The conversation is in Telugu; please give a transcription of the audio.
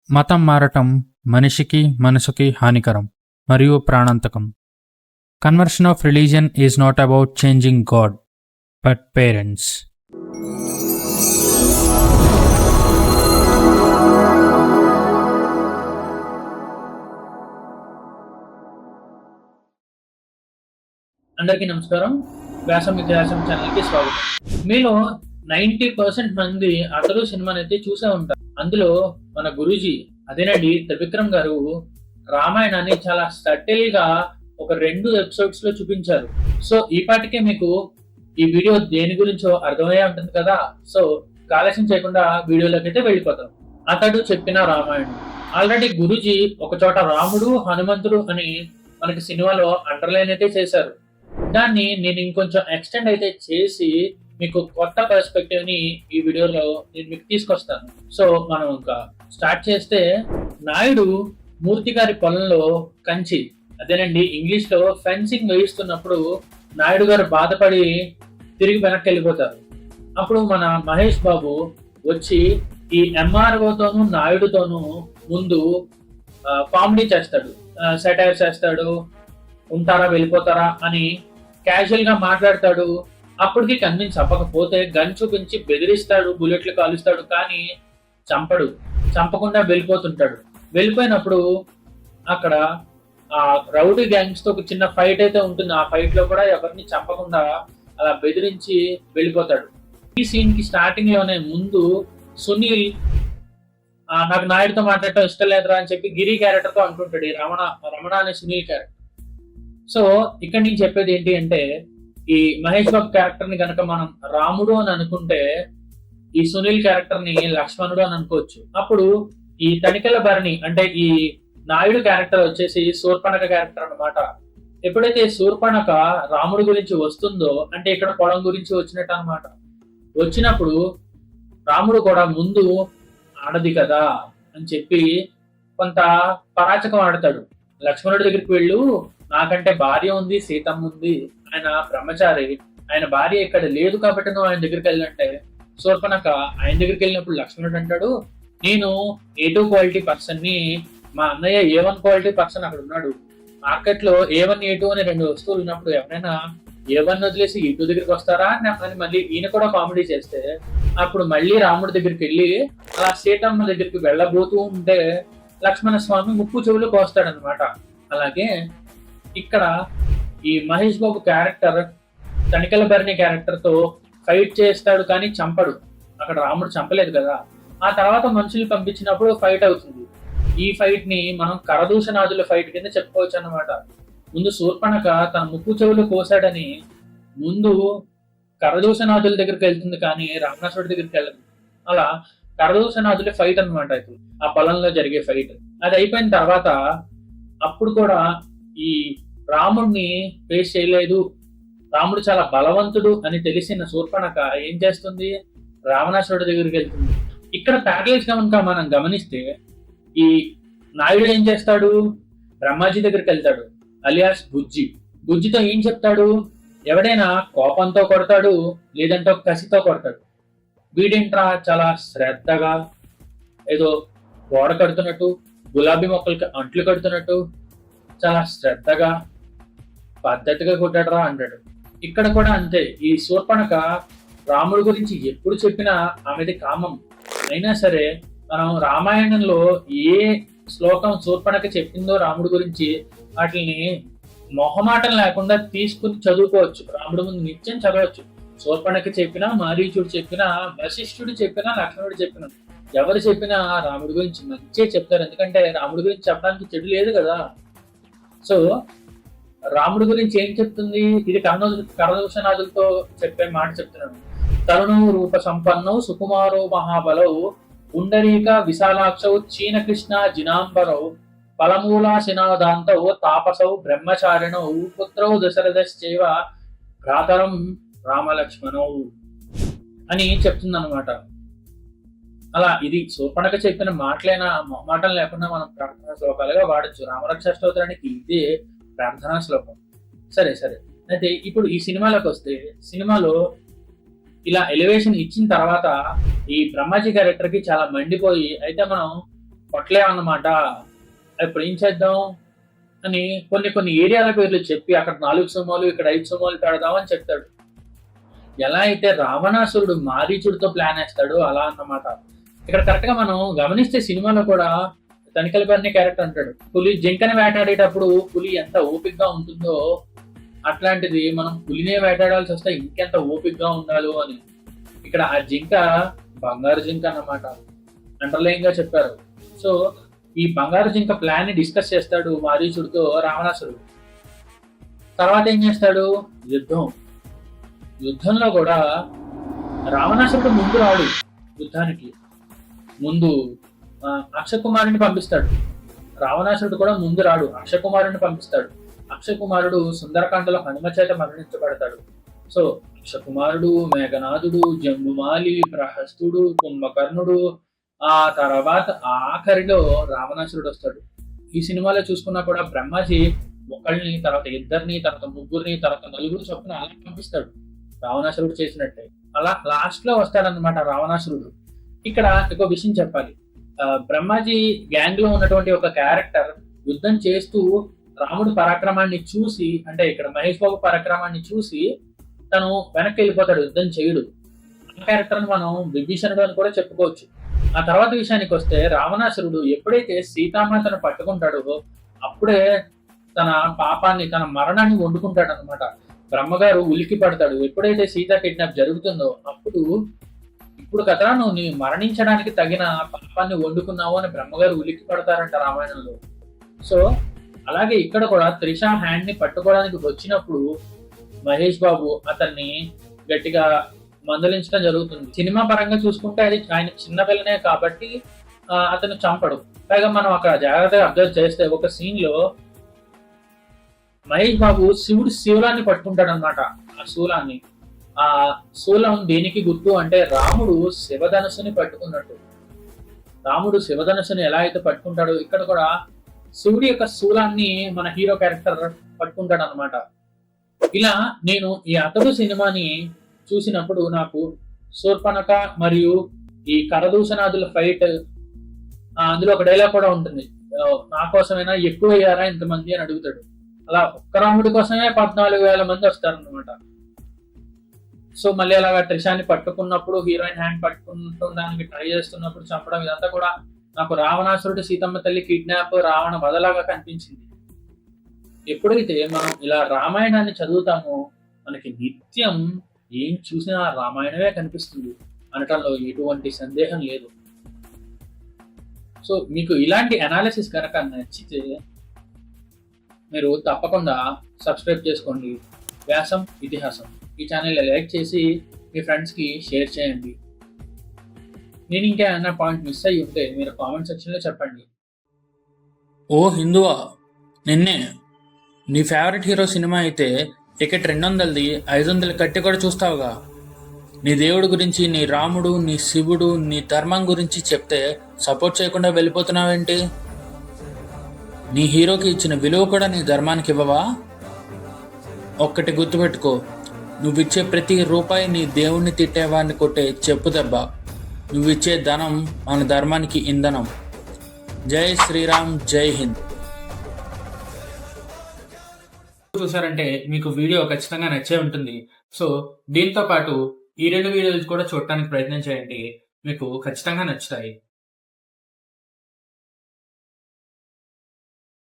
మతం మారటం మనిషికి మనసుకి హానికరం మరియు ప్రాణాంతకం. Conversion of religion is not about changing God but parents. అందరికీ నమస్కారం. వ్యాసం ఇతిహాసం ఛానల్కి స్వాగతం. మీలో 90% మంది అతడు సినిమాని అయితే చూసే ఉంటారు. అందులో మన గురూజీ అదేనండి త్రివిక్రమ్ గారు రామాయణాన్ని చాలా సటిల్ గా ఒక 2 ఎపిసోడ్స్ లో చూపించారు. సో ఈ పాటికే మీకు ఈ వీడియో దేని గురించో అర్థమయ్యే ఉంటుంది కదా. సో ఆలస్యం చేయకుండా వీడియోలోకి అయితే వెళ్ళిపోతాం. అతడు చెప్పిన రామాయణం. ఆల్రెడీ గురూజీ ఒక చోట రాముడు హనుమంతుడు అని మనకి సినిమాలో అండర్లైన్ అయితే చేశారు. దాన్ని నేను ఇంకొంచెం ఎక్స్టెండ్ అయితే చేసి మీకు కొత్త పర్స్పెక్టివ్ ని ఈ వీడియోలో నేను మీకు తీసుకొస్తాను. సో మనం ఇంకా స్టార్ట్ చేస్తే, నాయుడు మూర్తి గారి పొలంలో కంచి, అదేనండి ఇంగ్లీష్ లో ఫెన్సింగ్ వేయిస్తున్నప్పుడు నాయుడు గారు బాధపడి తిరిగి వెనక్కి వెళ్ళిపోతారు. అప్పుడు మన మహేష్ బాబు వచ్చి ఈ ఎంఆర్ఓతోనూ నాయుడుతోనూ ముందు కామెడీ చేస్తాడు, సెటైర్ చేస్తాడు, ఉంటారా వెళ్ళిపోతారా అని క్యాజువల్ గా మాట్లాడతాడు. అప్పటికి కన్విన్స్ అవ్వకపోతే గన్ చూపించి బెదిరిస్తాడు, బుల్లెట్లు కాలుస్తాడు, కానీ చంపడు. చంపకుండా వెళ్ళిపోతుంటాడు. వెళ్ళిపోయినప్పుడు అక్కడ ఆ రౌడీ గ్యాంగ్స్ తో ఒక చిన్న ఫైట్ అయితే ఉంటుంది. ఆ ఫైట్ లో కూడా ఎవరిని చంపకుండా అలా బెదిరించి వెళ్ళిపోతాడు. ఈ సీన్ కి స్టార్టింగ్ లోనే ముందు సునీల్ నాకు నాయుడుతో మాట్లాడటం ఇష్టం లేదురా అని చెప్పి గిరి క్యారెక్టర్ తో అంటుంటాడు, ఈ రమణ అనే సునీల్ క్యారెక్టర్. సో ఇక్కడ నేను చెప్పేది ఏంటి అంటే, ఈ మహేష్ బాబు క్యారెక్టర్ ని కనుక మనం రాముడు అని అనుకుంటే, ఈ సునీల్ క్యారెక్టర్ ని లక్ష్మణుడు అని అనుకోవచ్చు. అప్పుడు ఈ తనికెల భరణి అంటే ఈ నాయుడు క్యారెక్టర్ వచ్చేసి శూర్పణఖ క్యారెక్టర్ అన్నమాట. ఎప్పుడైతే శూర్పణఖ రాముడు గురించి వస్తుందో, అంటే ఇక్కడ పొలం గురించి వచ్చినట్టు అనమాట. వచ్చినప్పుడు రాముడు కూడా ముందు ఆడది కదా అని చెప్పి కొంత పరాచకం ఆడతాడు. లక్ష్మణుడి దగ్గరికి వెళ్ళు, నాకంటే భార్య ఉంది, సీతమ్మ ఉంది, ఆయన బ్రహ్మచారి, ఆయన భార్య ఇక్కడ లేదు కాబట్టి నువ్వు ఆయన దగ్గరికి వెళ్ళంటే, శూర్పణఖ ఆయన దగ్గరికి వెళ్ళినప్పుడు లక్ష్మణుడు అంటాడు, నేను A2 క్వాలిటీ పర్సన్ ని, మా అన్నయ్య A1 క్వాలిటీ పర్సన్ అక్కడ ఉన్నాడు. మార్కెట్ లో A1 A2 అనే 2 వస్తువులు ఉన్నప్పుడు ఎవరైనా A1 వదిలేసి E2 దగ్గరికి వస్తారా అని మళ్ళీ ఈయన కూడా కామెడీ చేస్తే, అప్పుడు మళ్ళీ రాముడి దగ్గరికి వెళ్ళి అలా సీతమ్మ దగ్గరికి వెళ్ళబోతూ ఉంటే లక్ష్మణ స్వామి ముక్కు చెవులు కోస్తాడనమాట. అలాగే ఇక్కడ ఈ మహేష్ బాబు క్యారెక్టర్ తనికెల భరణి క్యారెక్టర్ తో ఫైట్ చేస్తాడు కానీ చంపడు. అక్కడ రాముడు చంపలేదు కదా. ఆ తర్వాత మనుషులు పంపించినప్పుడు ఫైట్ అవుతుంది. ఈ ఫైట్ ని మనం కరదూషణాదుల ఫైట్ కింద చెప్పుకోవచ్చు అన్నమాట. ముందు శూర్పణఖ తన ముక్కు చెవులు కోసాడని ముందు కరదూషణాదుల దగ్గరికి వెళ్తుంది, కానీ రావణాసురుడి దగ్గరికి వెళ్ళదు. అలా కరదూషణాదుల ఫైట్ అనమాట. ఇప్పుడు ఆ పొలంలో జరిగే ఫైట్ అది అయిపోయిన తర్వాత అప్పుడు కూడా ఈ రాముడిని ఫేస్ చేయలేదు, రాముడు చాలా బలవంతుడు అని తెలిసిన శూర్పణఖ ఏం చేస్తుంది, రావణాసురుడి దగ్గరికి వెళ్తుంది. ఇక్కడ ప్యారలల్స్ గా కనుక మనం గమనిస్తే, ఈ నాయుడు ఏం చేస్తాడు, బ్రహ్మాజీ దగ్గరికి వెళ్తాడు, అలియాస్ బుజ్జితో ఏం చెప్తాడు, ఎవడైనా కోపంతో కొడతాడు లేదంటే కసితో కొడతాడు. వీడేంట్రా చాలా శ్రద్ధగా ఏదో గోడ కడుతున్నట్టు, గులాబీ మొక్కలకి అంట్లు కడుతున్నట్టు చాలా శ్రద్ధగా పద్ధతిగా కొట్టాడరా అంటాడు. ఇక్కడ కూడా అంతే. ఈ శూర్పణఖ రాముడి గురించి ఎప్పుడు చెప్పినా ఆమెది కామం. అయినా సరే మనం రామాయణంలో ఏ శ్లోకం శూర్పణఖ చెప్పిందో రాముడి గురించి వాటిని మొహమాటం లేకుండా తీసుకుని చదువుకోవచ్చు. రాముడి ముందు నిత్యం చదవచ్చు. శూర్పణఖ చెప్పినా, మారీచుడు చెప్పినా, వశిష్ఠుడు చెప్పినా, లక్ష్మణుడు చెప్పినా, ఎవరు చెప్పినా రాముడి గురించి మంచిగా చెప్తారు. ఎందుకంటే రాముడి గురించి చెప్పడానికి చెడు లేదు కదా. సో రాముడి గురించి ఏం చెప్తుంది, ఇది కరదూషణాదులతో చెప్పే మాట చెప్తున్నాడు. తరుణు రూప సంపన్నౌ సుకుమారో మహాబలౌ పుండరీక విశాలాక్షౌ చీన కృష్ణ జినాంబరౌ ఫలమూలా శినాదాంతౌ తాపసౌ బ్రహ్మచారిణౌ పుత్రౌ దశరథశ్చైవ భ్రాతరం రామలక్ష్మణౌ అని చెప్తుంది అనమాట. అలా ఇది శూర్పణఖ చెప్పిన మాటలు లేకుండా మనం ప్రార్థనా శ్లోకాలుగా వాడచ్చు. రామరక్ష స్తోత్రానికి ఇదే ప్రార్థనా శ్లోకం. సరే అయితే ఇప్పుడు ఈ సినిమాలోకి వస్తే, సినిమాలో ఇలా ఎలివేషన్ ఇచ్చిన తర్వాత ఈ బ్రహ్మాజీ క్యారెక్టర్ కి చాలా మండిపోయి, అయితే మనం కొట్టలేమన్నమాట. ఇప్పుడు ఏం చేద్దాం అని కొన్ని ఏరియాల పేర్లు చెప్పి అక్కడ 4 సింహాలు ఇక్కడ 5 సింహాలు పెడదాం అని చెప్తాడు. ఎలా అయితే రావణాసురుడు మారీచుడితో ప్లాన్ వేస్తాడో అలా అన్నమాట. ఇక్కడ కరెక్ట్ గా మనం గమనిస్తే సినిమాలో కూడా తనికలబర్ని క్యారెక్టర్ అంటాడు, పులి జింకని వేటాడేటప్పుడు పులి ఎంత ఓపికగా ఉంటుందో అట్లాంటిది మనం పులినే వేటాడాల్సి వస్తే ఇంకెంత ఓపికగా ఉండాలో అని. ఇక్కడ ఆ జింక బంగారు జింక అన్నమాట, అండర్లైన్ గా చెప్పారు. సో ఈ బంగారు జింక ప్లాన్ ని డిస్కస్ చేస్తాడు మారీచుడితో రావణాసురుడు. తర్వాత ఏం చేస్తాడు, యుద్ధంలో కూడా రావణాసురుడు ముందు రాడు, యుద్ధానికి ముందు అక్షకుమారుని పంపిస్తాడు. రావణాసురుడు కూడా ముందు రాడు, అక్షకుమారుని పంపిస్తాడు. అక్షకుమారుడు సుందరకాండలో హనుమ చేత మరణించబడతాడు. సో అక్షకుమారుడు, మేఘనాథుడు, జంబుమాలి, ప్రహస్తుడు, కుంభకర్ణుడు, ఆ తర్వాత ఆఖరిలో రావణాసురుడు వస్తాడు. ఈ సినిమాలో చూసుకున్నా కూడా బ్రహ్మాజీ ఒకళ్ళని, తర్వాత ఇద్దరిని, తర్వాత ముగ్గురిని, తర్వాత నలుగురు చొప్పున అలా పంపిస్తాడు రావణాసురుడు చేసినట్టే. అలా లాస్ట్ లో వస్తాడనమాట రావణాసురుడు. ఇక్కడ ఒక విషయం చెప్పాలి, బ్రహ్మాజీ గ్యాంగ్ లో ఉన్నటువంటి ఒక క్యారెక్టర్ యుద్ధం చేస్తూ రాముడి పరాక్రమాన్ని చూసి, అంటే ఇక్కడ మహేష్ బాబు పరాక్రమాన్ని చూసి తను వెనక్కి వెళ్ళిపోతాడు, యుద్ధం చేయడు. ఆ క్యారెక్టర్ మనం విభీషణుడు అని కూడా చెప్పుకోవచ్చు. ఆ తర్వాత విషయానికి వస్తే రావణాసురుడు ఎప్పుడైతే సీతామాతను పట్టుకుంటాడో అప్పుడే తన పాపాన్ని, తన మరణాన్ని వండుకుంటాడు అనమాట. బ్రహ్మగారు ఉలికి పడతాడు. ఎప్పుడైతే సీత కిడ్నాప్ జరుగుతుందో అప్పుడు ఇప్పుడు కదా నువ్వు మరణించడానికి తగిన పాపాన్ని వండుకున్నావు అని బ్రహ్మగారు ఉలికి పడతారంట రామాయణంలో. సో అలాగే ఇక్కడ కూడా త్రిష హ్యాండ్ ని పట్టుకోవడానికి వచ్చినప్పుడు మహేష్ బాబు అతన్ని గట్టిగా మందలించడం జరుగుతుంది. సినిమా పరంగా చూసుకుంటే అది ఆయన చిన్న పిల్లనే కాబట్టి అతను చంపడు. పైగా మనం అక్కడ జాగ్రత్తగా అబ్జర్వ్ చేస్తే ఒక సీన్ లో మహేష్ బాబు శివులాన్ని పట్టుకుంటాడు అనమాట. ఆ శూలం దేనికి గుర్తు అంటే రాముడు శివధనుసుని పట్టుకున్నట్టు. రాముడు శివధనుసుని ఎలా అయితే పట్టుకుంటాడో ఇక్కడ కూడా శివుడి యొక్క శూలాన్ని మన హీరో క్యారెక్టర్ పట్టుకుంటాడు అనమాట. ఇలా నేను ఈ అతడు సినిమాని చూసినప్పుడు నాకు శూర్పణఖ మరియు ఈ కరదూషణాదుల ఫైట్, అందులో ఒక డైలాగ్ కూడా ఉంటుంది, నా కోసమైనా ఎక్కువ అయ్యారా ఇంతమంది అని అడుగుతాడు. అలా ఒక్క రాముడి కోసమే 14,000 మంది వస్తారనమాట. సో మళ్ళీ అలాగా త్రిషాన్ని పట్టుకున్నప్పుడు, హీరోయిన్ హ్యాండ్ పట్టుకుంటానికి ట్రై చేస్తున్నప్పుడు చంపడం, ఇదంతా కూడా నాకు రావణాసురుడు సీతమ్మ తల్లి కిడ్నాప్, రావణ వధలాగా కనిపించింది. ఎప్పుడైతే మనం ఇలా రామాయణాన్ని చదువుతామో మనకి నిత్యం ఏం చూసినా రామాయణమే కనిపిస్తుంది అనటంలో ఎటువంటి సందేహం లేదు. సో మీకు ఇలాంటి అనాలిసిస్ కనుక నచ్చితే మీరు తప్పకుండా సబ్స్క్రైబ్ చేసుకోండి వ్యాసం ఇతిహాసం. ఈ ఛానల్ లైక్ చేసి మీ ఫ్రెండ్స్కి షేర్ చేయండి. నేను ఇంకా ఏమైనా పాయింట్ మిస్ అయ్యి ఉంటే మీరు కామెంట్ సెక్షన్లో చెప్పండి. ఓ హిందువా, నిన్నే నీ ఫేవరెట్ హీరో సినిమా అయితే టికెట్ 200ది 500 కట్టి కూడా చూస్తావుగా. నీ దేవుడి గురించి, నీ రాముడు, నీ శివుడు, నీ ధర్మం గురించి చెప్తే సపోర్ట్ చేయకుండా వెళ్ళిపోతున్నావేంటి? నీ హీరోకి ఇచ్చిన విలువ కూడా నీ ధర్మానికి ఇవ్వవా? ఒక్కటి గుర్తుపెట్టుకో, నువ్విచ్చే ప్రతి రూపాయి నీ దేవుణ్ణి తిట్టేవాడిని కొట్టే చెప్పు దెబ్బ. నువ్విచ్చే ధనం మన ధర్మానికి ఇంధనం. జై శ్రీరామ్, జై హింద్. చూసారంటే మీకు వీడియో ఖచ్చితంగా నచ్చే ఉంటుంది. సో దీంతో పాటు ఈ 2 వీడియోలు కూడా చూడటానికి ప్రయత్నం చేయండి, మీకు ఖచ్చితంగా నచ్చుతాయి.